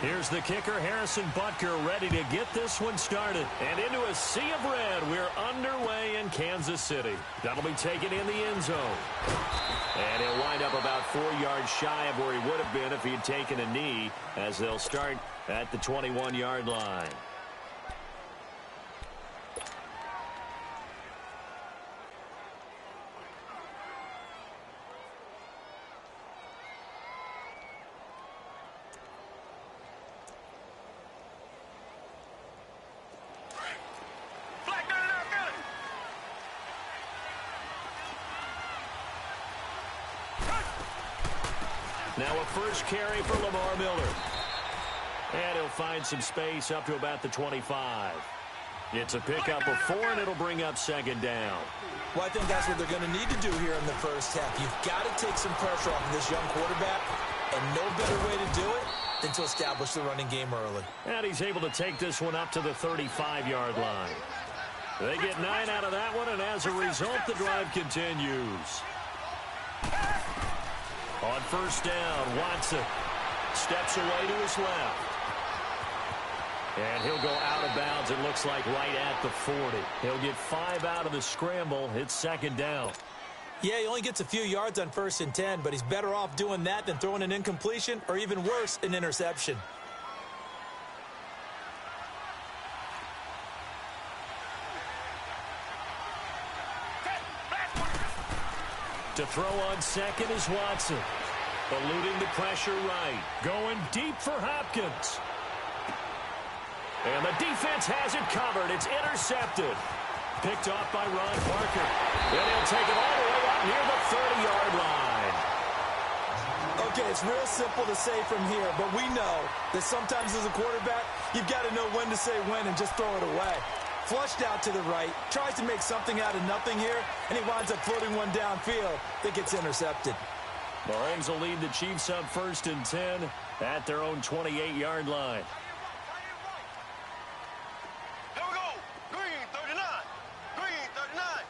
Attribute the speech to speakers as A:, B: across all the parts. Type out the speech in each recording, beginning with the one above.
A: Here's the kicker, Harrison Butker, ready to get this one started. And into a sea of red, we're underway in Kansas City. That'll be taken in the end zone. And he'll wind up about 4 yards shy of where he would have been if he had taken a knee, as they'll start at the 21-yard line. Now a first carry for Lamar Miller. And he'll find some space up to about the 25. It's a pickup of 4, and it'll bring up second down.
B: Well, I think that's what they're going to need to do here in the first half. You've got to take some pressure off of this young quarterback, and no better way to do it than to establish the running game early.
A: And he's able to take this one up to the 35-yard line. They get 9 out of that one, and as a result, the drive continues. On first down, Watson steps away to his left. And he'll go out of bounds, it looks like, right at the 40. He'll get 5 out of the scramble. It's second down.
B: Yeah, he only gets a few yards on 1st and 10, but he's better off doing that than throwing an incompletion or, even worse, an interception.
A: To throw on second is Watson. Eluding the pressure right. Going deep for Hopkins. And the defense has it covered. It's intercepted. Picked off by Ron Parker. And he'll take it all the way up near the 30-yard line.
B: Okay, it's real simple to say from here, but we know that sometimes as a quarterback, you've got to know when to say when and just throw it away. Flushed out to the right, tries to make something out of nothing here, and he winds up floating one downfield that gets intercepted.
A: Mahomes will lead the Chiefs up 1st and 10 at their own 28-yard line.
C: Here we go. Green 39. Green 39.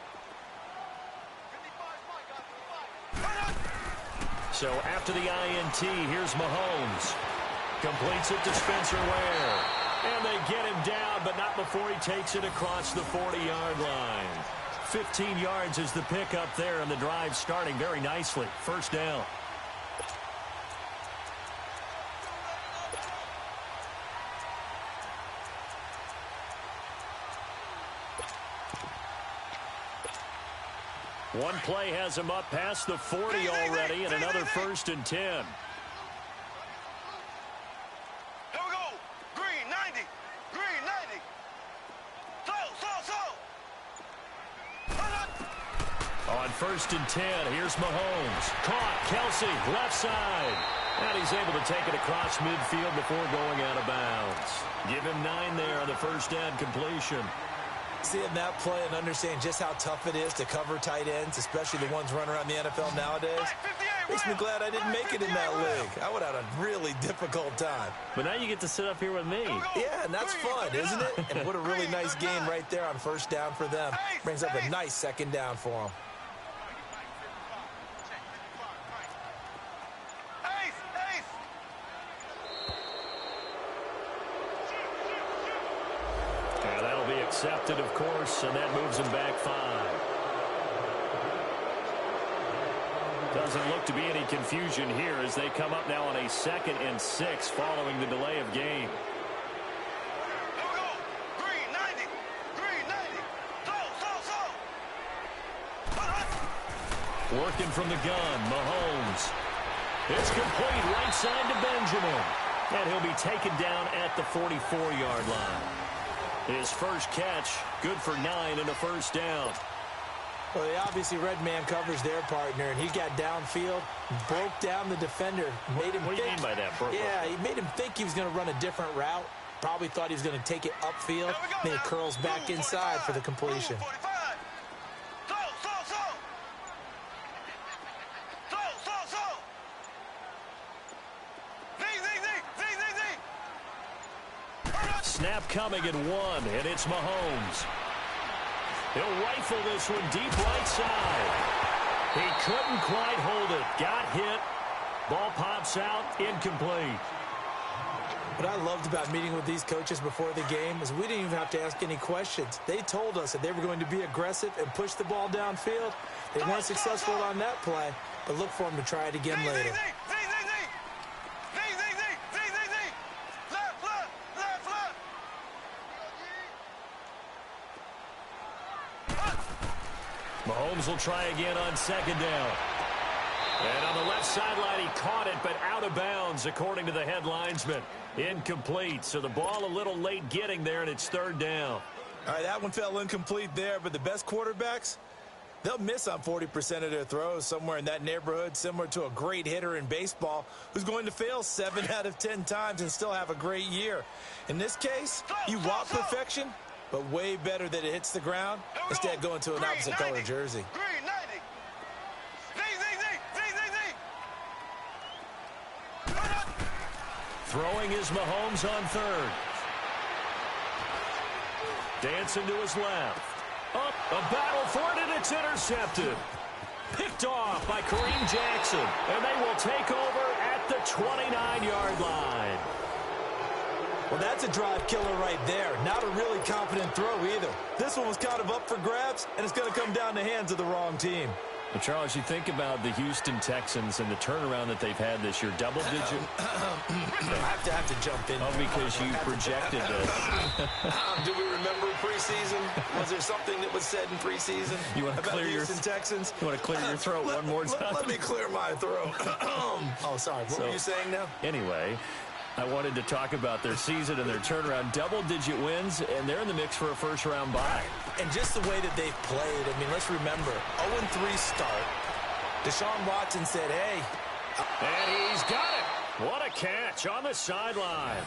A: So after the INT, here's Mahomes. Completes it to Spencer Ware. And they get him down, but not before he takes it across the 40-yard line. 15 yards is the pickup there, and the drive starting very nicely. First down. One play has him up past the 40 already, and another 1st and 10. On 1st and 10, here's Mahomes. Caught, Kelsey, left side. And he's able to take it across midfield before going out of bounds. Give him 9 there on the first down completion.
B: Seeing that play and understanding just how tough it is to cover tight ends, especially the ones running around the NFL nowadays, makes me glad I didn't make it in that league. I would have had a really difficult time.
A: But now you get to sit up here with me.
B: Yeah, and that's fun, isn't it? And what a really nice game right there on first down for them. Brings up a nice second down for them.
A: Yeah, that'll be accepted, of course, and that moves him back 5. Doesn't look to be any confusion here as they come up now on a 2nd and 6 following the delay of game.
C: Green 90. Green 90.
A: Working from the gun, Mahomes. It's complete right side to Benjamin. And he'll be taken down at the 44-yard line. His first catch, good for 9 and a first down.
B: Well, they obviously red man covers their partner, and he got downfield, broke down the defender, made him
A: What do you mean by that, Brooke?
B: Yeah, he made him think he was going to run a different route. Probably thought he was going to take it upfield. Then he curls back inside for the completion.
A: Snap coming at 1, and it's Mahomes. He'll rifle this one deep right side. He couldn't quite hold it. Got hit. Ball pops out, incomplete.
B: What I loved about meeting with these coaches before the game is we didn't even have to ask any questions. They told us that they were going to be aggressive and push the ball downfield. They weren't successful on that play, but look for them to try it again later.
A: Mahomes will try again on second down. And on the left sideline, he caught it, but out of bounds, according to the head linesman. Incomplete, so the ball a little late getting there, and it's third down.
B: All right, that one fell incomplete there, but the best quarterbacks, they'll miss on 40% of their throws, somewhere in that neighborhood, similar to a great hitter in baseball who's going to fail 7 out of 10 times and still have a great year. In this case, you want perfection, but way better that it hits the ground instead going to an opposite color jersey.
A: Throwing is Mahomes on third. Dancing to his left. Up, a battle for it, and it's intercepted. Picked off by Kareem Jackson, and they will take over at the 29-yard line.
B: Well, that's a drive killer right there. Not a really confident throw either. This one was kind of up for grabs, and it's going to come down the hands of the wrong team.
A: Well, Charles, you think about the Houston Texans and the turnaround that they've had this year, double-digit.
B: I have to jump in.
A: Oh, because you projected this.
B: Do we remember preseason? Was there something that was said in preseason
A: about
B: the Houston Texans?
A: You want to clear your throat one more time?
B: Let me clear my throat. Oh, sorry. What were you saying now?
A: Anyway, I wanted to talk about their season and their turnaround. Double-digit wins, and they're in the mix for a first-round bye.
B: And just the way that they've played, I mean, let's remember, 0-3 start. Deshaun Watson said, hey.
A: And he's got it. What a catch on the sideline.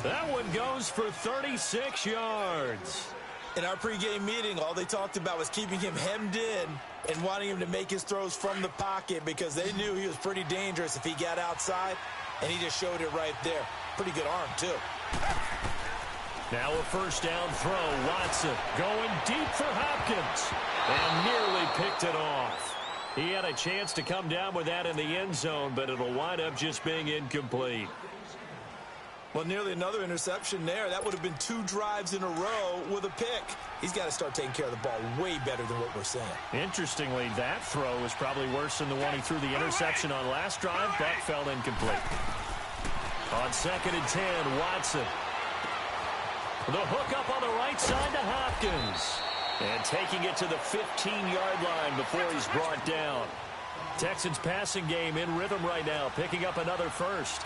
A: That one goes for 36 yards.
B: In our pregame meeting, all they talked about was keeping him hemmed in and wanting him to make his throws from the pocket because they knew he was pretty dangerous if he got outside, and he just showed it right there. Pretty good arm, too.
A: Now a first down throw. Watson going deep for Hopkins and nearly picked it off. He had a chance to come down with that in the end zone, but it'll wind up just being incomplete.
B: Well, nearly another interception there. That would have been 2 drives in a row with a pick. He's got to start taking care of the ball way better than what we're seeing.
A: Interestingly, that throw was probably worse than the one he threw the interception on last drive, but fell incomplete. On 2nd and 10, Watson. The hook up on the right side to Hopkins. And taking it to the 15-yard line before he's brought down. Texans passing game in rhythm right now, picking up another first.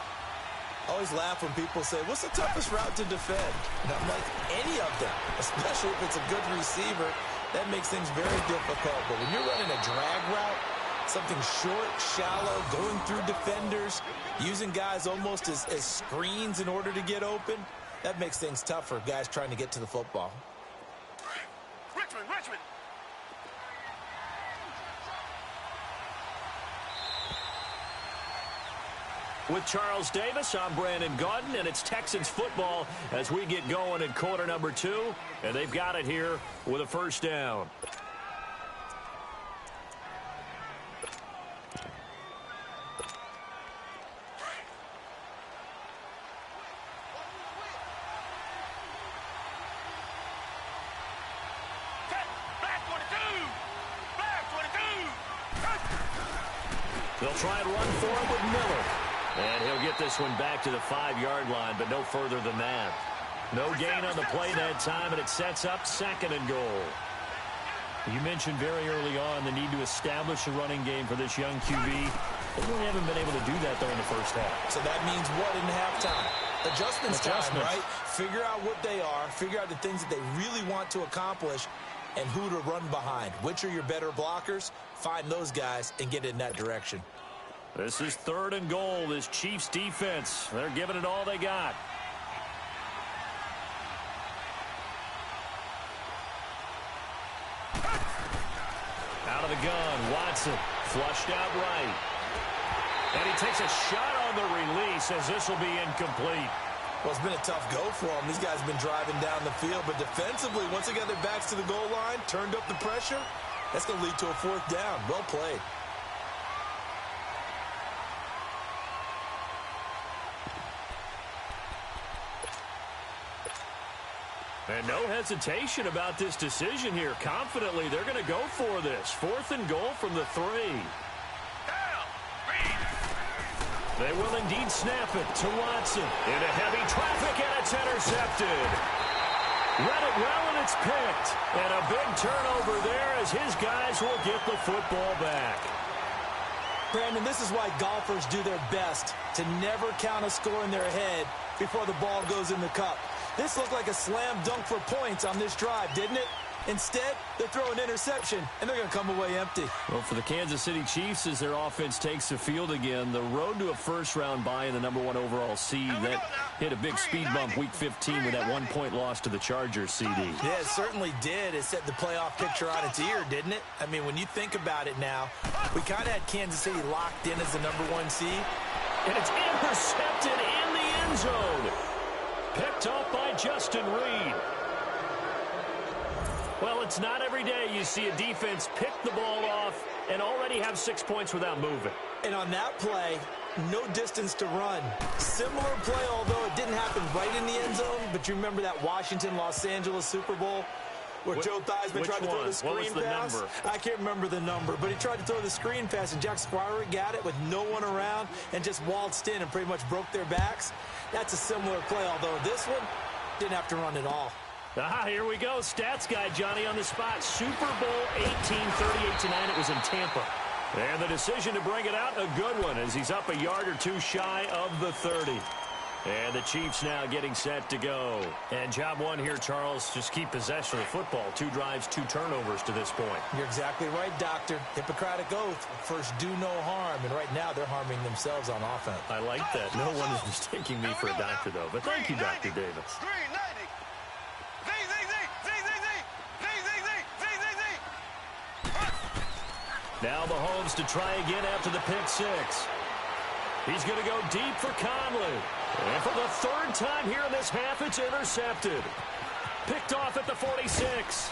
B: I always laugh when people say, what's the toughest route to defend? And I'm like, any of them, especially if it's a good receiver. That makes things very difficult. But when you're running a drag route, something short, shallow, going through defenders, using guys almost as screens in order to get open, that makes things tough for guys trying to get to the football.
C: Richmond.
A: With Charles Davis, I'm Brandon Gaudin, and it's Texans football as we get going in quarter number 2, and they've got it here with a first down. They'll try and run for it with Miller. And he'll get this one back to the 5-yard line, but no further than that. No gain on the play that time, and it sets up 2nd and goal. You mentioned very early on the need to establish a running game for this young QB. They really haven't been able to do that, though, in the first half.
B: So that means what in halftime? Adjustments time, right? Figure out what they are, figure out the things that they really want to accomplish, and who to run behind. Which are your better blockers? Find those guys and get in that direction.
A: This is 3rd and goal, this Chiefs defense. They're giving it all they got. Out of the gun, Watson flushed out right. And he takes a shot on the release as this will be incomplete.
B: Well, it's been a tough go for them. These guys have been driving down the field, but defensively, once they got their backs to the goal line, turned up the pressure, that's going to lead to a 4th down. Well played.
A: And no hesitation about this decision here. Confidently, they're going to go for this. 4th and goal from the 3. They will indeed snap it to Watson. Into heavy traffic, and it's intercepted. Read it well, and it's picked. And a big turnover there as his guys will get the football back.
B: Brandon, this is why golfers do their best to never count a score in their head before the ball goes in the cup. This looked like a slam dunk for points on this drive, didn't it? Instead, they throw an interception, and they're going to come away empty.
A: Well, for the Kansas City Chiefs, as their offense takes the field again, the road to a first-round bye in the #1 overall seed, that hit a big speed bump week 15 with that 1-point loss to the Chargers, CD.
B: Yeah, it certainly did. It set the playoff picture on its ear, didn't it? I mean, when you think about it now, we kind of had Kansas City locked in as the #1 seed.
A: And it's intercepted in the end zone. Picked off by Justin Reed. Well, it's not every day you see a defense pick the ball off and already have 6 points without moving.
B: And on that play, no distance to run. Similar play, although it didn't happen right in the end zone, but you remember that Washington-Los Angeles Super Bowl where Joe Theismann tried to throw the screen pass?
A: Number?
B: I can't remember the number, but he tried to throw the screen pass, and Jack Squire got it with no one around and just waltzed in and pretty much broke their backs. That's a similar play, although this one didn't have to run at all.
A: Here we go. Stats guy Johnny on the spot. Super Bowl 18, 38-9. It was in Tampa. And the decision to bring it out, a good one, as he's up a yard or two shy of the 30. And the Chiefs now getting set to go. And job one here, Charles, just keep possession of the football. 2 drives, 2 turnovers to this point.
B: You're exactly right, Doctor. Hippocratic oath. First, do no harm. And right now, they're harming themselves on offense.
A: I like that. No one is mistaking me for a doctor, though. But thank you, Dr. Davis. Now Mahomes to try again after the pick 6. He's going to go deep for Conley. And for the 3rd time here in this half, it's intercepted. Picked off at the 46.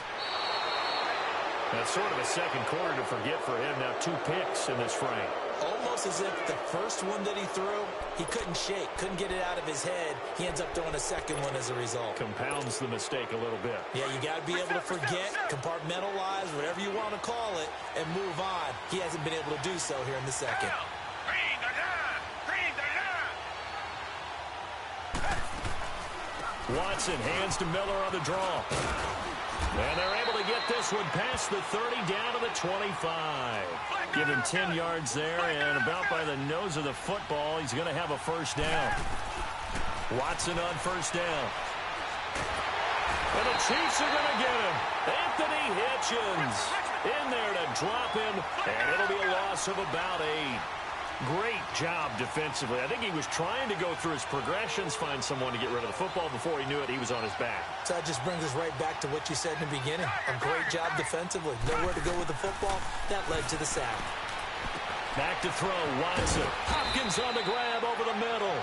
A: That's sort of a second quarter to forget for him. Now 2 picks in this frame.
B: Almost as if the first one that he threw, he couldn't shake, couldn't get it out of his head. He ends up throwing a second one as a result.
A: Compounds the mistake a little bit.
B: Yeah, you got to be able to forget, compartmentalize, whatever you want to call it, and move on. He hasn't been able to do so here in the second.
A: Watson hands to Miller on the draw. And they're able to get this one past the 30 down to the 25. Give him 10 yards there, and about by the nose of the football, he's going to have a first down. Watson on first down. And the Chiefs are going to get him. Anthony Hitchens in there to drop him, and it'll be a loss of about 8. Great job defensively. I think he was trying to go through his progressions, find someone to get rid of the football. Before he knew it, he was on his back.
B: So that just brings us right back to what you said in the beginning. A great job defensively. Nowhere to go with the football. That led to the sack.
A: Back to throw, Watson. Hopkins on the grab over the middle.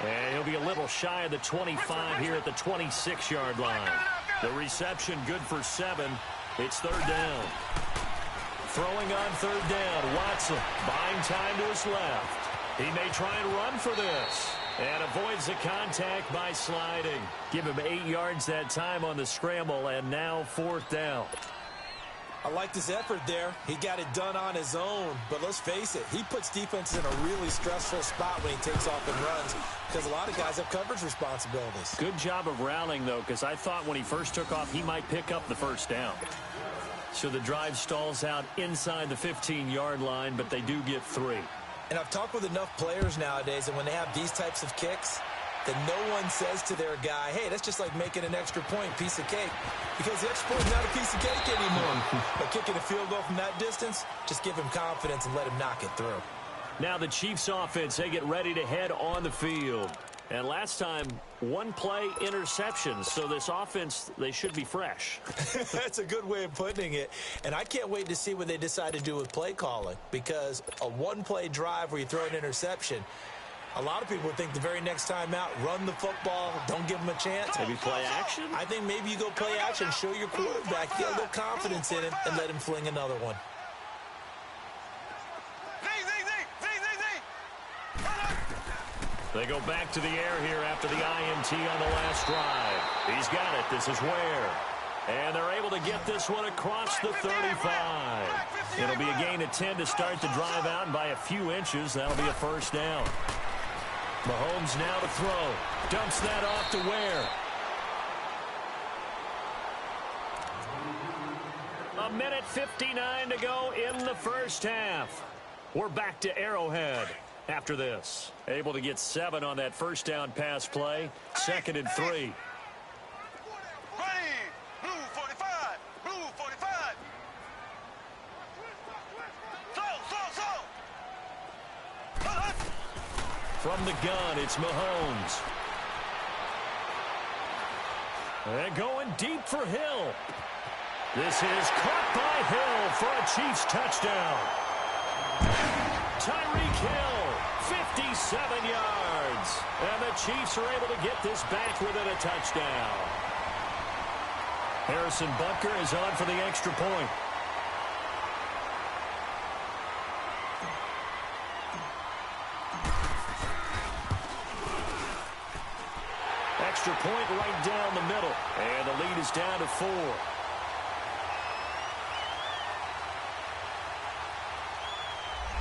A: And he'll be a little shy of the 25 here at the 26-yard line. The reception good for 7. It's 3rd down. Throwing on 3rd down, Watson buying time to his left. He may try and run for this. And avoids the contact by sliding. Give him 8 yards that time on the scramble, and now 4th down.
B: I like this effort there. He got it done on his own. But let's face it, he puts defenses in a really stressful spot when he takes off and runs because a lot of guys have coverage responsibilities.
A: Good job of rallying, though, because I thought when he first took off, he might pick up the first down. So the drive stalls out inside the 15-yard line, but they do get 3.
B: And I've talked with enough players nowadays, and when they have these types of kicks, that no one says to their guy, hey, that's just like making an extra point, piece of cake. Because the extra point is not a piece of cake anymore. But kicking a field goal from that distance, just give him confidence and let him knock it through.
A: Now the Chiefs offense, they get ready to head on the field. And last time, 1 play interception. So this offense, they should be fresh.
B: That's a good way of putting it. And I can't wait to see what they decide to do with play calling. Because a 1-play drive where you throw an interception, a lot of people would think the very next time out, run the football, don't give them a chance.
A: Maybe play action?
B: I think maybe you go play action, show your quarterback, get a little confidence in him, and let him fling another one.
A: They go back to the air here after the INT on the last drive. He's got it. This is Ware. And they're able to get this one across the 35. It'll be a gain of 10 to start the drive out, and by a few inches, that'll be a first down. Mahomes now to throw. Dumps that off to Ware. A minute 59 to go in the first half. We're back to Arrowhead after this. Able to get 7 on that first down pass play. 2nd and 3.
C: Ready. Blue 45. Blue 45. Slow.
A: From the gun, it's Mahomes. And going deep for Hill. This is caught by Hill for a Chiefs touchdown. Tyreek Hill, 57 yards. And the Chiefs are able to get this back within a touchdown. Harrison Butker is on for the extra point. Extra point right down the middle. And the lead is down to 4.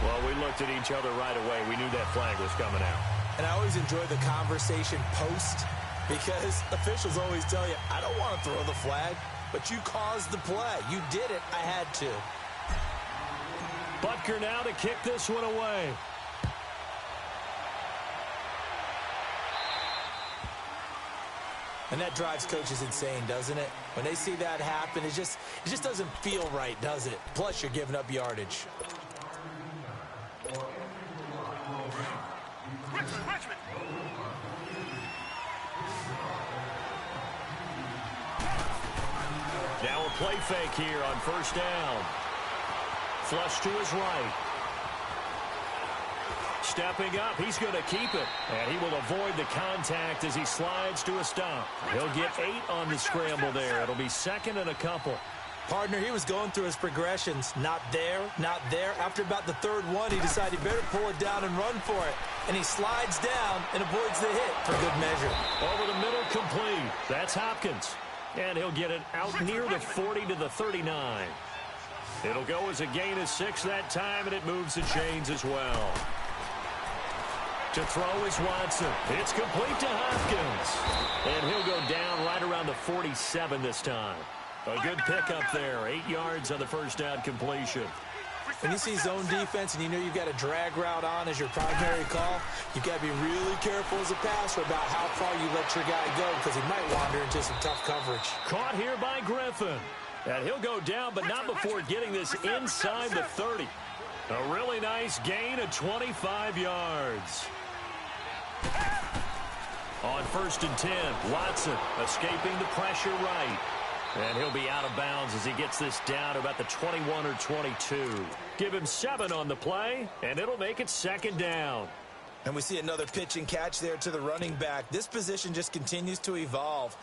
A: Well, we looked at each other right away. We knew that flag was coming out.
B: And I always enjoy the conversation post because officials always tell you, I don't want to throw the flag, but you caused the play. You did it. I had to.
A: Butker now to kick this one away.
B: And that drives coaches insane, doesn't it? When they see that happen, it just doesn't feel right, does it? Plus, you're giving up yardage.
C: Richmond.
A: Now a play fake here on first down. Flush to his right. Stepping up, he's going to keep it. And he will avoid the contact as he slides to a stop. He'll get 8 on the scramble there. It'll be 2nd and a couple.
B: Partner, he was going through his progressions. Not there, not there. After about the 3rd one, he decided he better pull it down and run for it. And he slides down and avoids the hit for good measure.
A: Over the middle, complete. That's Hopkins. And he'll get it out near the 40 to the 39. It'll go as a gain of 6 that time, and it moves the chains as well. To throw is Watson. It's complete to Hopkins. And he'll go down right around the 47 this time. A good pickup there. 8 yards on the first down completion.
B: When you see zone defense and you know you've got a drag route on as your primary call, you've got to be really careful as a passer about how far you let your guy go because he might wander into some tough coverage.
A: Caught here by Griffin. And he'll go down, but not before getting this inside the 30. A really nice gain of 25 yards. On 1st and 10, Watson escaping the pressure right. And he'll be out of bounds as he gets this down to about the 21 or 22. Give him 7 on the play, and it'll make it 2nd down.
B: And we see another pitch and catch there to the running back. This position just continues to evolve.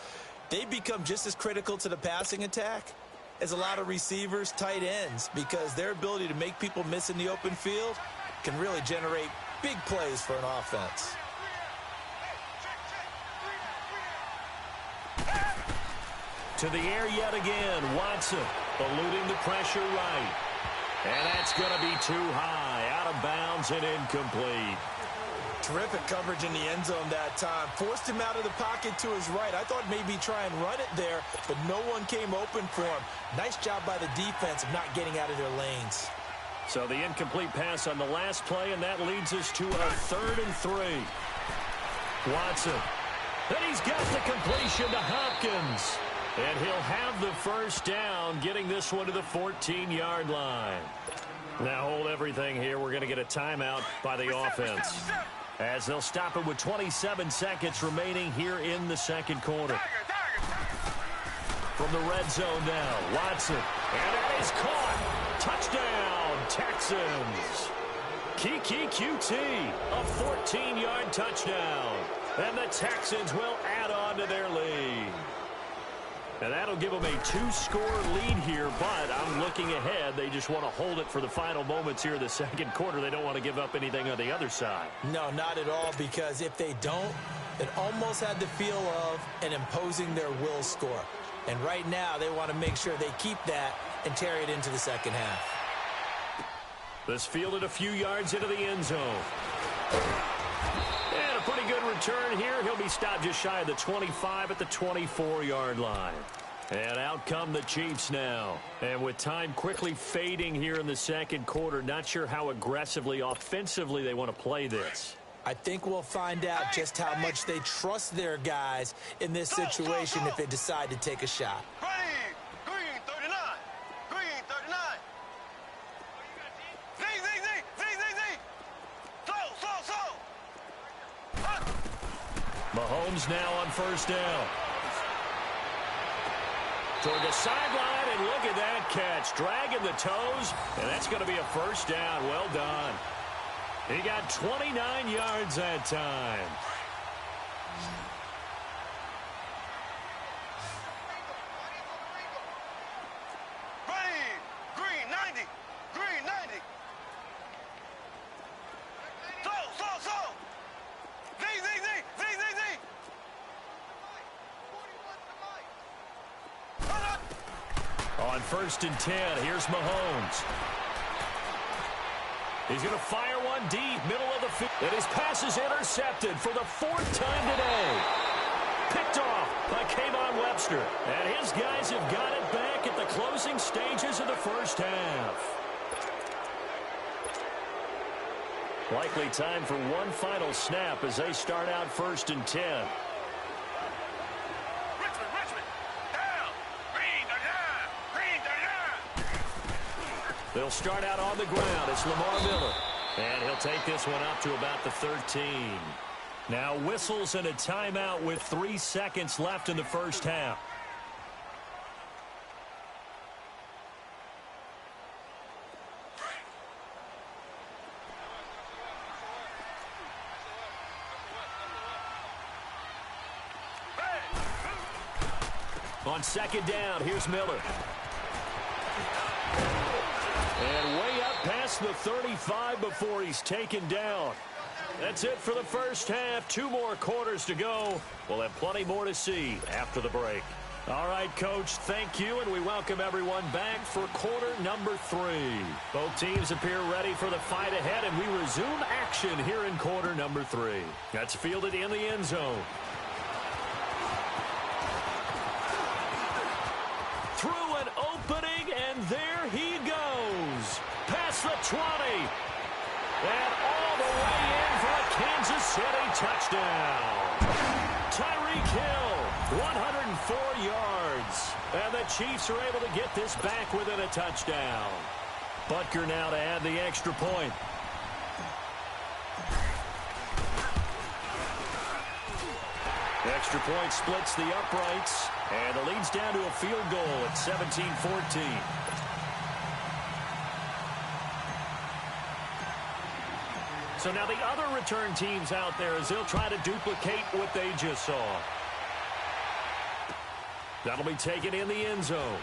B: They become just as critical to the passing attack as a lot of receivers, tight ends, because their ability to make people miss in the open field can really generate big plays for an offense.
A: To the air yet again, Watson eluding the pressure right. And that's going to be too high, out of bounds and incomplete.
B: Terrific coverage in the end zone that time. Forced him out of the pocket to his right. I thought maybe try and run it there, but no one came open for him. Nice job by the defense of not getting out of their lanes.
A: So the incomplete pass on the last play, and that leads us to a 3rd and 3. Watson. And he's got the completion to Hopkins. And he'll have the first down, getting this one to the 14-yard line. Now hold everything here. We're going to get a timeout by the offense, as they'll stop it with 27 seconds remaining here in the 2nd quarter. From the red zone now, Watson. And that is caught. Touchdown, Texans. Kiki QT, a 14-yard touchdown. And the Texans will add on to their lead. And that'll give them a 2-score lead here, but I'm looking ahead. They just want to hold it for the final moments here in the second quarter. They don't want to give up anything on the other side.
B: No, not at all, because if they don't, it almost had the feel of an imposing their will score. And right now, they want to make sure they keep that and carry it into the second half.
A: This fielded a few yards into the end zone. And a pretty good return here. He'll be stopped just shy of the 25 at the 24-yard line. And out come the Chiefs now. And with time quickly fading here in the second quarter, not sure how aggressively, offensively they want to play this.
B: I think we'll find out just how much they trust their guys in this situation if they decide to take a shot.
C: Green 39. Green 39.
A: Mahomes now on first down. Toward the sideline, and look at that catch. Dragging the toes, and that's going to be a first down. Well done. He got 29 yards that time.
C: Green 90. Green 90. So. Z.
A: On first and 10, here's Mahomes. He's going to fire one deep, middle of the field. And his pass is intercepted for the 4th time today. Picked off by Kayvon Webster. And his guys have got it back at the closing stages of the first half. Likely time for one final snap as they start out first and 10.
C: Richmond. Down. Green 39.
A: They'll start out on the ground. It's Lamar Miller. And he'll take this one up to about the 13. Now whistles and a timeout with 3 seconds left in the first half. On second down, here's Miller. And way up past the 35 before he's taken down. That's it for the first half. 2 more quarters to go. We'll have plenty more to see after the break. All right, Coach, thank you, and we welcome everyone back for quarter number 3. Both teams appear ready for the fight ahead, and we resume action here in quarter number 3. That's fielded in the end zone. Through an opening, and there he goes. Past the 20. And all the way in for a Kansas City touchdown. Tyreek Hill, 104 yards. And the Chiefs are able to get this back within a touchdown. Butker now to add the extra point. The extra point splits the uprights. And the lead's down to a field goal at 17-14. So now the other return teams out there as they'll try to duplicate what they just saw. That'll be taken in the end zone.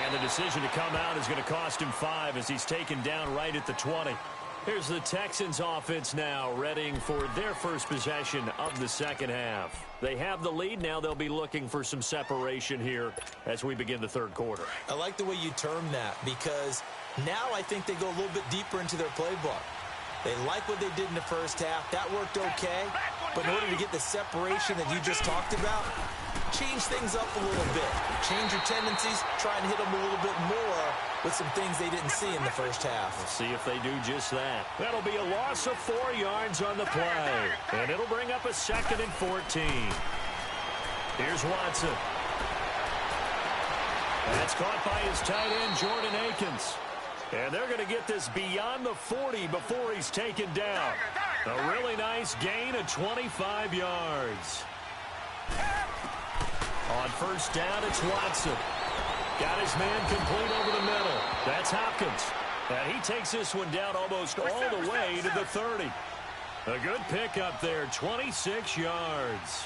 A: And the decision to come out is going to cost him 5 as he's taken down right at the 20. Here's the Texans offense now, readying for their first possession of the second half. They have the lead. Now they'll be looking for some separation here as we begin the third quarter.
B: I like the way you term that, because now I think they go a little bit deeper into their playbook. They like what they did in the first half. That worked okay. But in order to get the separation that you just talked about, change things up a little bit. Change your tendencies. Try and hit them a little bit more with some things they didn't see in the first half.
A: We'll see if they do just that. That'll be a loss of 4 yards on the play. And it'll bring up a 2nd and 14. Here's Watson. That's caught by his tight end, Jordan Akins. And they're going to get this beyond the 40 before he's taken down. A really nice gain of 25 yards. On first down, it's Watson. Got his man complete over the middle. That's Hopkins. And he takes this one down almost all the way to the 30. A good pickup there, 26 yards.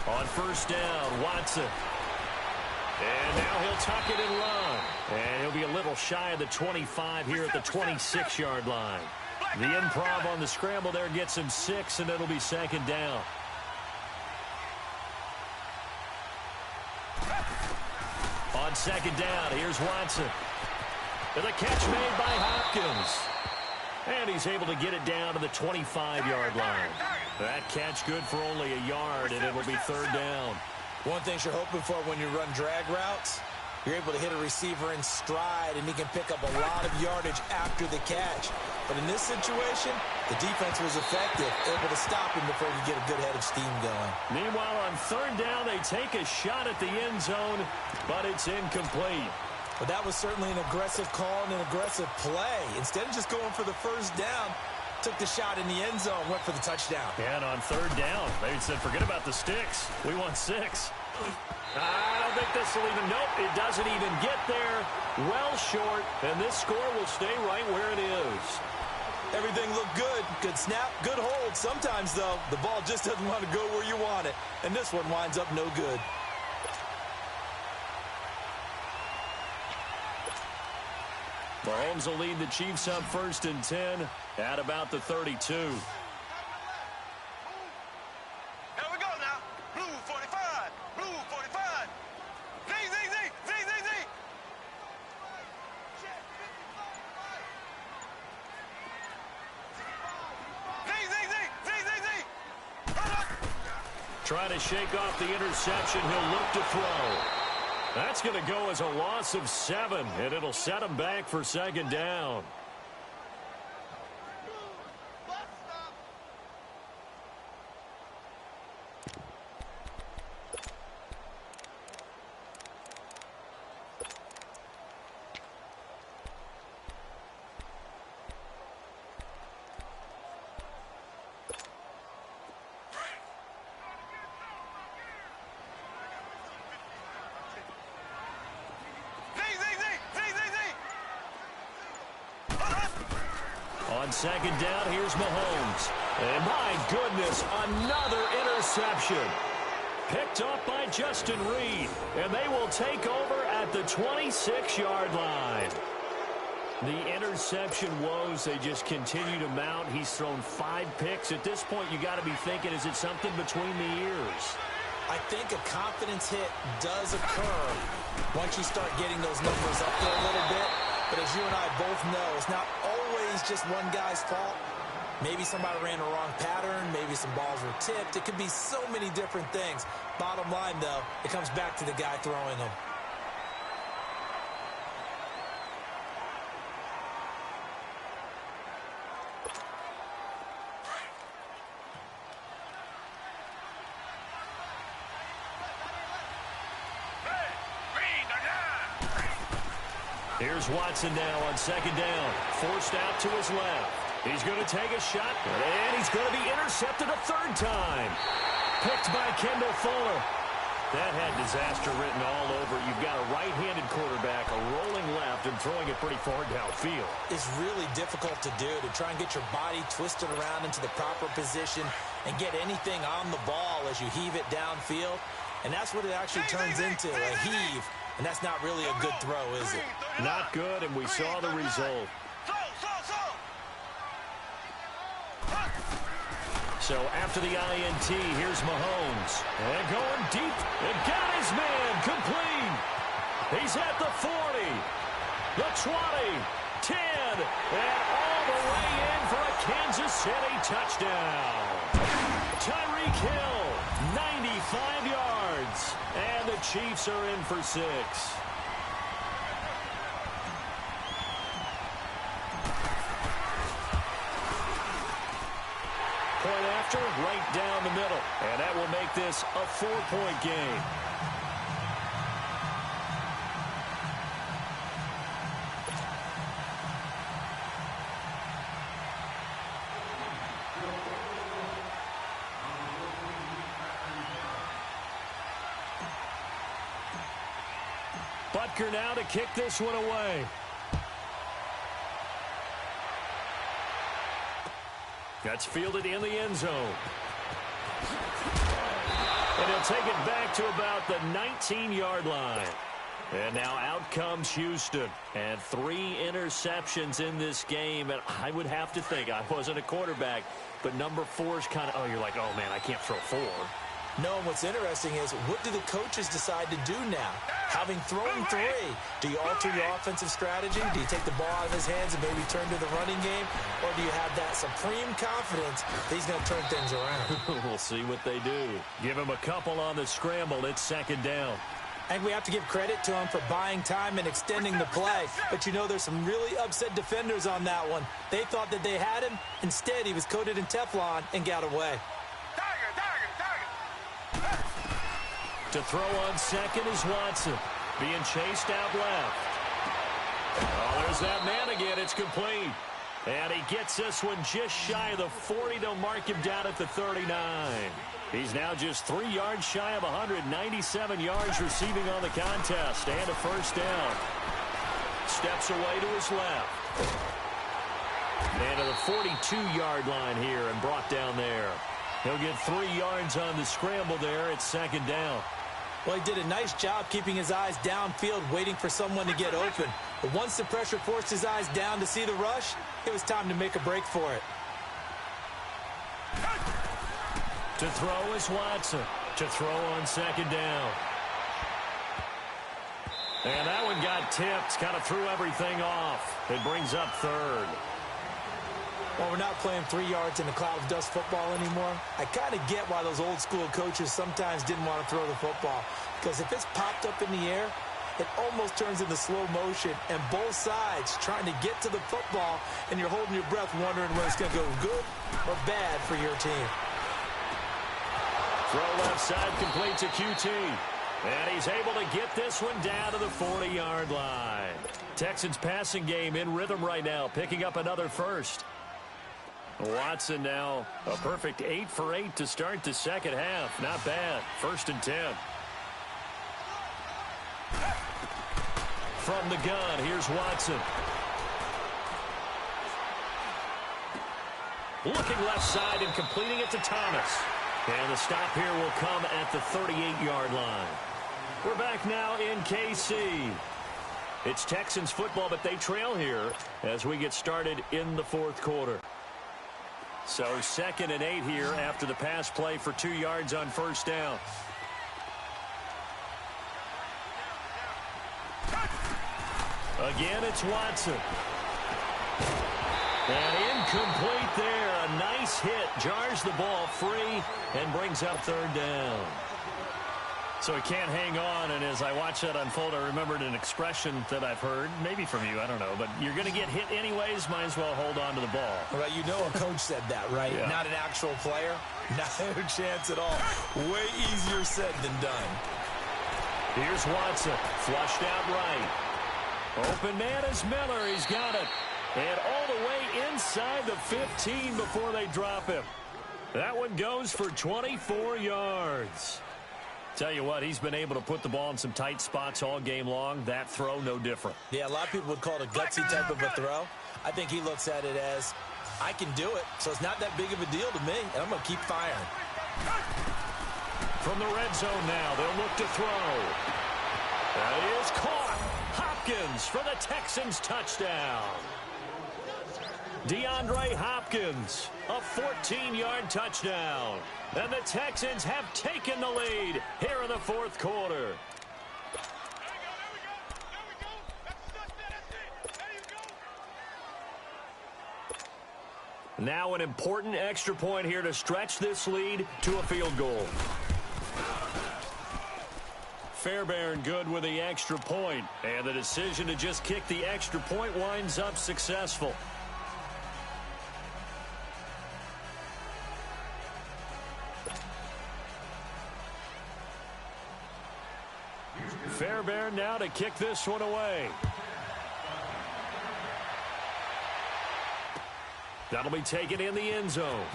A: On first down, Watson. And now he'll tuck it and run. And he'll be a little shy of the 25 here at the 26-yard line. The improv on the scramble there gets him 6, and it'll be second down. On second down, here's Watson. And the catch made by Hopkins. And he's able to get it down to the 25-yard line. That catch good for only a yard, and it'll be third down.
B: One thing you're hoping for when you run drag routes, you're able to hit a receiver in stride, and he can pick up a lot of yardage after the catch. But in this situation, the defense was effective, able to stop him before he could get a good head of steam going.
A: Meanwhile, on third down, they take a shot at the end zone, but it's incomplete.
B: But that was certainly an aggressive call and an aggressive play. Instead of just going for the first down, took the shot in the end zone, went for the touchdown.
A: And on third down, they said, forget about the sticks. We want 6. I don't think this will even, nope, it doesn't even get there. Well short, and this score will stay right where it is.
B: Everything looked good. Good snap, good hold. Sometimes, though, the ball just doesn't want to go where you want it. And this one winds up no good.
A: Mahomes will lead the Chiefs up first and 10 at about the 32.
C: Here we go now. Blue 45. Blue 45. Z, Z, Z, Z, Z, Z. Z, Z, Z, Z, Z, Z.
A: Trying to shake off the interception. He'll look to throw. That's going to go as a loss of 7, and it'll set him back for second down. On second down, here's Mahomes. And my goodness, another interception. Picked up by Justin Reed. And they will take over at the 26-yard line. The interception woes, they just continue to mount. He's thrown 5 picks. At this point, you got to be thinking, is it something between the ears?
B: I think a confidence hit does occur once you start getting those numbers up there a little bit. But as you and I both know, it's not always just one guy's fault. Maybe somebody ran a wrong pattern. Maybe some balls were tipped. It could be so many different things. Bottom line, though, it comes back to the guy throwing them.
A: Here's Watson now on second down. Forced out to his left. He's going to take a shot, and he's going to be intercepted a third time. Picked by Kendall Fuller. That had disaster written all over. You've got a right-handed quarterback, a rolling left, and throwing it pretty far downfield.
B: It's really difficult to do, to try and get your body twisted around into the proper position and get anything on the ball as you heave it downfield. And that's what it actually turns into, a heave. And that's not really a good throw, is it?
A: Not good, and we saw the result. So after the INT, here's Mahomes. And going deep, and got his man complete. He's at the 40, the 20, 10, and all the way in for a Kansas City touchdown. Tyreek Hill, 95 yards. And the Chiefs are in for 6. Point after, right down the middle. And that will make this a 4-point game. Butker now to kick this one away. That's fielded in the end zone. And he'll take it back to about the 19-yard line. And now out comes Houston. And 3 interceptions in this game. And I would have to think, I wasn't a quarterback, but number 4 is kind of, oh, you're like, oh, man, I can't throw 4.
B: No, and what's interesting is, what do the coaches decide to do now? Having thrown 3, do you alter your offensive strategy? Do you take the ball out of his hands and maybe turn to the running game? Or do you have that supreme confidence that he's going to turn things around?
A: We'll see what they do. Give him a couple on the scramble. It's 2nd down.
B: I think we have to give credit to him for buying time and extending the play. But you know, there's some really upset defenders on that one. They thought that they had him. Instead, he was coated in Teflon and got away.
A: To throw on 2nd is Watson. Being chased out left. Oh, there's that man again. It's complete. And he gets this one just shy of the 40. They'll mark him down at the 39. He's now just 3 yards shy of 197 yards receiving on the contest. And a 1st down. Steps away to his left. And to the 42-yard line here and brought down there. He'll get 3 yards on the scramble there. It's 2nd down.
B: Well, he did a nice job keeping his eyes downfield, waiting for someone to get open. But once the pressure forced his eyes down to see the rush, it was time to make a break for it.
A: To throw is Watson. To throw on 2nd down. And that one got tipped. Kind of threw everything off. It brings up 3rd.
B: Well, we're not playing 3 yards in a cloud of dust football anymore. I kind of get why those old school coaches sometimes didn't want to throw the football. Because if it's popped up in the air, it almost turns into slow motion. And both sides trying to get to the football, and you're holding your breath wondering when it's going to go good or bad for your team.
A: Throw left side complete to QT. And he's able to get this one down to the 40-yard line. Texans passing game in rhythm right now, picking up another 1st. Watson now a perfect 8 for 8 to start the 2nd half. Not bad. 1st and 10. From the gun, here's Watson. Looking left side and completing it to Thomas. And the stop here will come at the 38-yard line. We're back now in KC. It's Texans football, but they trail here as we get started in the 4th quarter. So 2nd and 8 here after the pass play for 2 yards on 1st down. Again, it's Watson. And incomplete there. A nice hit. Jars the ball free and brings up 3rd down. So he can't hang on, and as I watch that unfold, I remembered an expression that I've heard, maybe from you, I don't know, but you're going to get hit anyways, might as well hold on to the ball.
B: Well, you know a coach said that, right?
A: Yeah.
B: Not an actual player. Not a chance at all. Way easier said than done.
A: Here's Watson, flushed out right. Open man is Miller, he's got it. And all the way inside the 15 before they drop him. That one goes for 24 yards. Tell you what, he's been able to put the ball in some tight spots all game long. That throw, no different.
B: Yeah, a lot of people would call it a gutsy type of a throw. I think he looks at it as, I can do it, so it's not that big of a deal to me, and I'm going to keep firing.
A: From the red zone now, they'll look to throw. That is caught. Hopkins for the Texans touchdown. DeAndre Hopkins, a 14-yard touchdown. And the Texans have taken the lead here in the 4th quarter. Now an important extra point here to stretch this lead to a field goal. Fairbairn good with the extra point, and the decision to just kick the extra point winds up successful. Fairbairn now to kick this one away. That'll be taken in the end zone.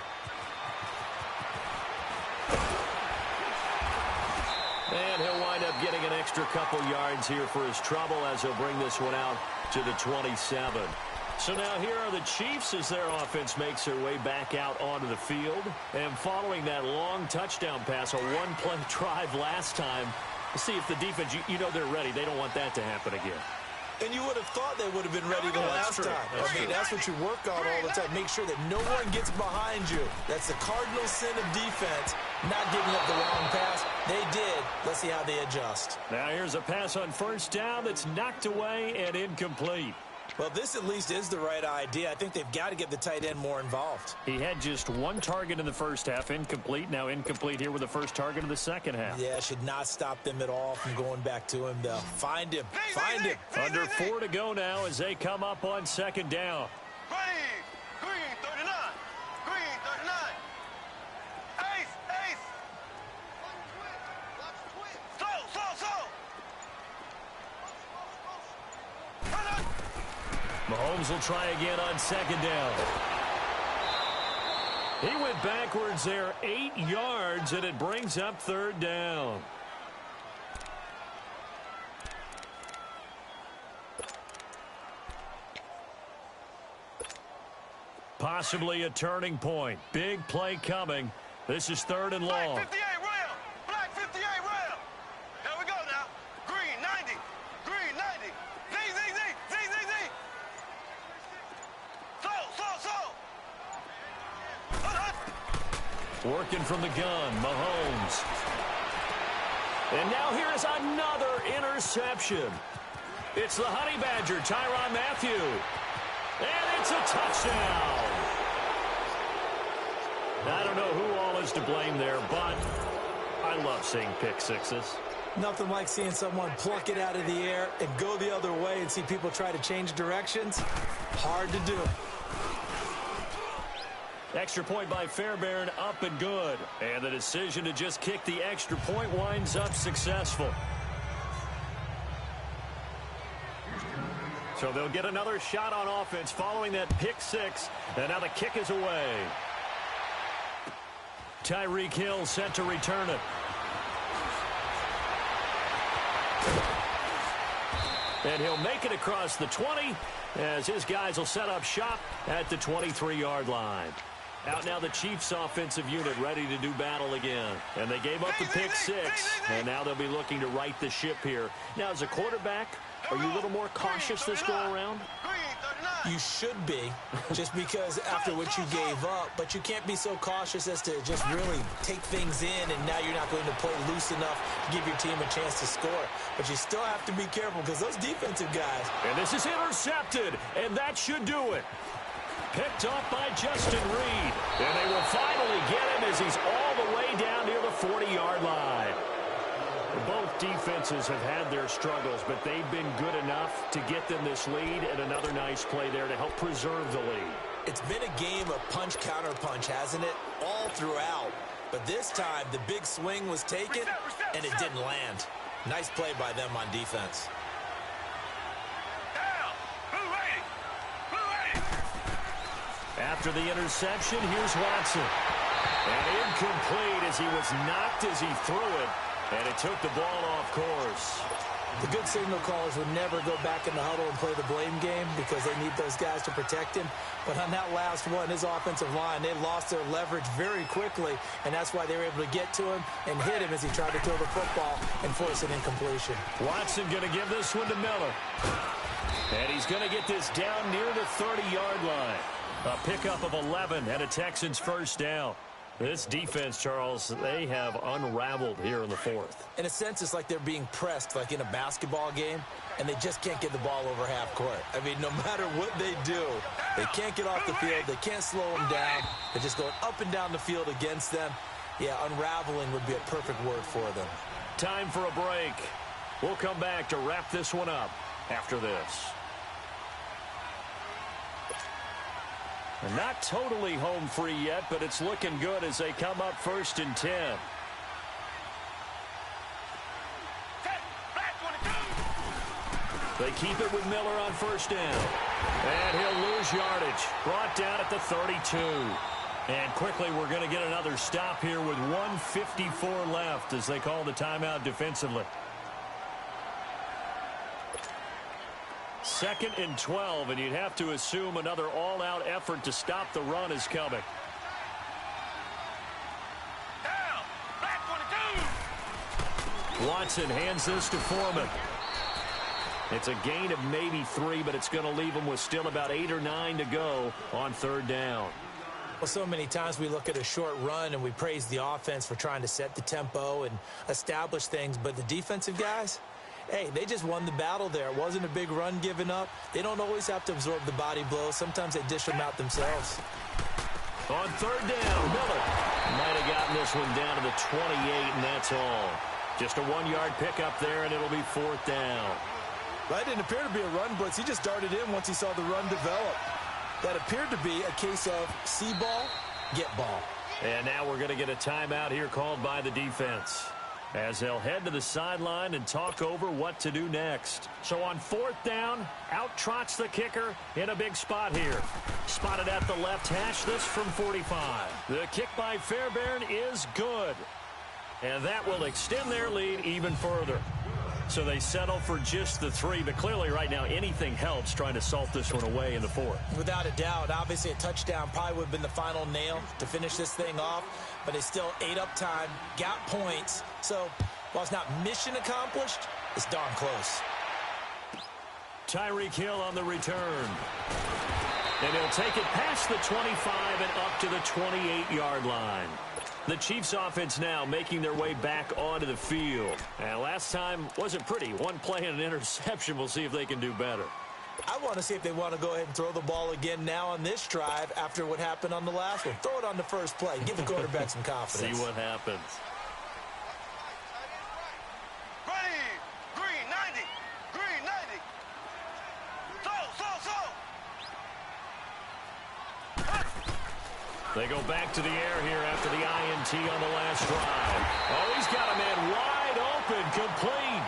A: And he'll wind up getting an extra couple yards here for his trouble as he'll bring this one out to the 27. So now here are the Chiefs as their offense makes their way back out onto the field. And following that long touchdown pass, a one-play drive last time, let's see if the defense, you know they're ready. They don't want that to happen again.
B: And you would have thought they would have been ready the last time. That's what you work on all the time. Make sure that no one gets behind you. That's the cardinal sin of defense, not giving up the wrong pass. They did. Let's see how they adjust.
A: Now here's a pass on first down that's knocked away and incomplete.
B: Well, this at least is the right idea. I think they've got to get the tight end more involved.
A: He had just one target in the first half, incomplete. Now incomplete here with the first target of the second half.
B: Yeah, should not stop them at all from going back to him, though. Find him. Find him.
A: Under 4 to go now as they come up on second down.
C: Green 39. Green 39. Ace. Slow.
A: Mahomes will try again on second down. He went backwards there 8 yards, and it brings up third down. Possibly a turning point. Big play coming. This is third and long.
C: Black 58 round. Black 58 round. Here we go now. Green 90. Green 90. Z. Slow.
A: Working from the gun, Mahomes. And now here's another interception. It's the Honey Badger, Tyrann Mathieu. And it's a touchdown. I don't know who all is to blame there, but I love seeing pick sixes.
B: Nothing like seeing someone pluck it out of the air and go the other way and see people try to change directions. Hard to do.
A: Extra point by Fairbairn, up and good. And the decision to just kick the extra point winds up successful. So they'll get another shot on offense following that pick six. And now the kick is away. Tyreek Hill set to return it. And he'll make it across the 20 as his guys will set up shop at the 23-yard line. Out now the Chiefs offensive unit ready to do battle again. And they gave up the pick six, and now they'll be looking to right the ship here. Now, as a quarterback, are you a little more cautious this go-around?
B: You should be, just because after what you gave up, but you can't be so cautious as to just really take things in, and now you're not going to play loose enough to give your team a chance to score. But you still have to be careful because those defensive guys.
A: And this is intercepted, and that should do it. Picked off by Justin Reed. And they will finally get him as he's all the way down near the 40-yard line. Both defenses have had their struggles, but they've been good enough to get them this lead, and another nice play there to help preserve the lead.
B: It's been a game of punch-counter-punch, hasn't it? All throughout. But this time, the big swing was taken, and it didn't land. Nice play by them on defense.
A: After the interception, here's Watson. And incomplete as he was knocked as he threw it. And it took the ball off course.
B: The good signal callers would never go back in the huddle and play the blame game because they need those guys to protect him. But on that last one, his offensive line, they lost their leverage very quickly, and that's why they were able to get to him and hit him as he tried to throw the football and force an incompletion.
A: Watson going to give this one to Miller. And he's going to get this down near the 30-yard line. A pickup of 11 and a Texans first down. This defense, Charles, they have unraveled here in the fourth.
B: In a sense, it's like they're being pressed like in a basketball game, and they just can't get the ball over half court. I mean, no matter what they do, they can't get off the field. They can't slow them down. They're just going up and down the field against them. Yeah, unraveling would be a perfect word for them.
A: Time for a break. We'll come back to wrap this one up after this. Not totally home free yet, but it's looking good as they come up 1st and 10. They keep it with Miller on first down. And he'll lose yardage. Brought down at the 32. And quickly we're going to get another stop here with 1:54 left as they call the timeout defensively. 2nd and 12, and you'd have to assume another all-out effort to stop the run is coming.
C: Down. Black 22.
A: Watson hands this to Foreman. It's a gain of maybe 3, but it's going to leave them with still about 8 or 9 to go on 3rd down.
B: Well, so many times we look at a short run and we praise the offense for trying to set the tempo and establish things, but the defensive guys, hey, they just won the battle there. It wasn't a big run given up. They don't always have to absorb the body blows. Sometimes they dish them out themselves.
A: On 3rd down, Miller might have gotten this one down to the 28, and that's all. Just a 1-yard pickup there, and it'll be 4th down.
B: That didn't appear to be a run blitz. He just darted in once he saw the run develop. That appeared to be a case of see ball, get ball.
A: And now we're going to get a timeout here called by the defense, as they'll head to the sideline and talk over what to do next. So on 4th down, out trots the kicker in a big spot here. Spotted at the left hash, this from 45. The kick by Fairbairn is good. And that will extend their lead even further. So they settle for just the 3, but clearly right now anything helps trying to salt this one away in the 4th.
B: Without a doubt, obviously a touchdown probably would have been the final nail to finish this thing off, but it's still ate up time, got points. So while it's not mission accomplished, it's darn close.
A: Tyreek Hill on the return. And he'll take it past the 25 and up to the 28-yard line. The Chiefs offense now making their way back onto the field. And last time wasn't pretty. One play and an interception. We'll see if they can do better.
B: I want to see if they want to go ahead and throw the ball again now on this drive after what happened on the last one. Throw it on the first play. Give the quarterback some confidence.
A: See what happens.
C: Ready. Green 90. Green 90.
A: They go back to the air here after the INT on the last drive. Oh, he's got a man wide open, complete.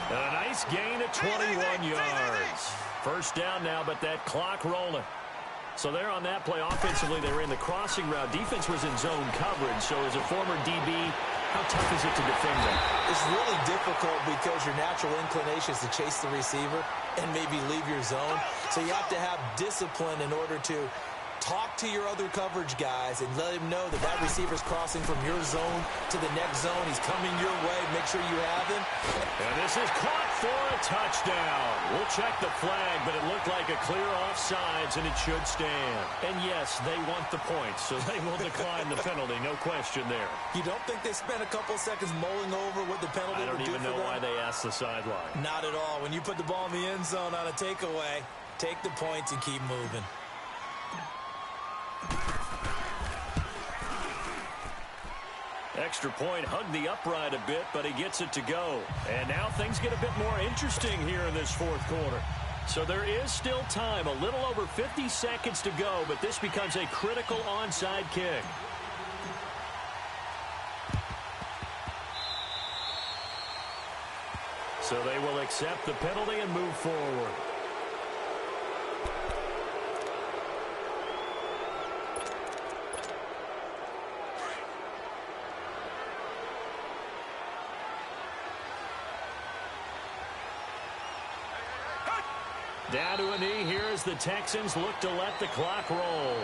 A: And a nice gain of 21 yards. 1st down now, but that clock rolling. So there on that play, offensively, they ran the crossing route. Defense was in zone coverage. So as a former DB, how tough is it to defend them?
B: It's really difficult because your natural inclination is to chase the receiver and maybe leave your zone. So you have to have discipline in order to talk to your other coverage guys and let him know that that receiver's crossing from your zone to the next zone. He's coming your way. Make sure you have him.
A: And this is caught for a touchdown. We'll check the flag, but it looked like a clear offsides, and it should stand. And yes, they want the points, so they will decline the penalty. No question there.
B: You don't think they spent a couple seconds mulling over what the penalty would do for them?
A: I don't even know why they asked the sideline.
B: Not at all. When you put the ball in the end zone on a takeaway, take the points and keep moving.
A: Extra point hugged the upright a bit, but he gets it to go. And now things get a bit more interesting here in this 4th quarter. So there is still time, a little over 50 seconds to go, but this becomes a critical onside kick. So they will accept the penalty and move forward. Down to a knee here as the Texans look to let the clock roll.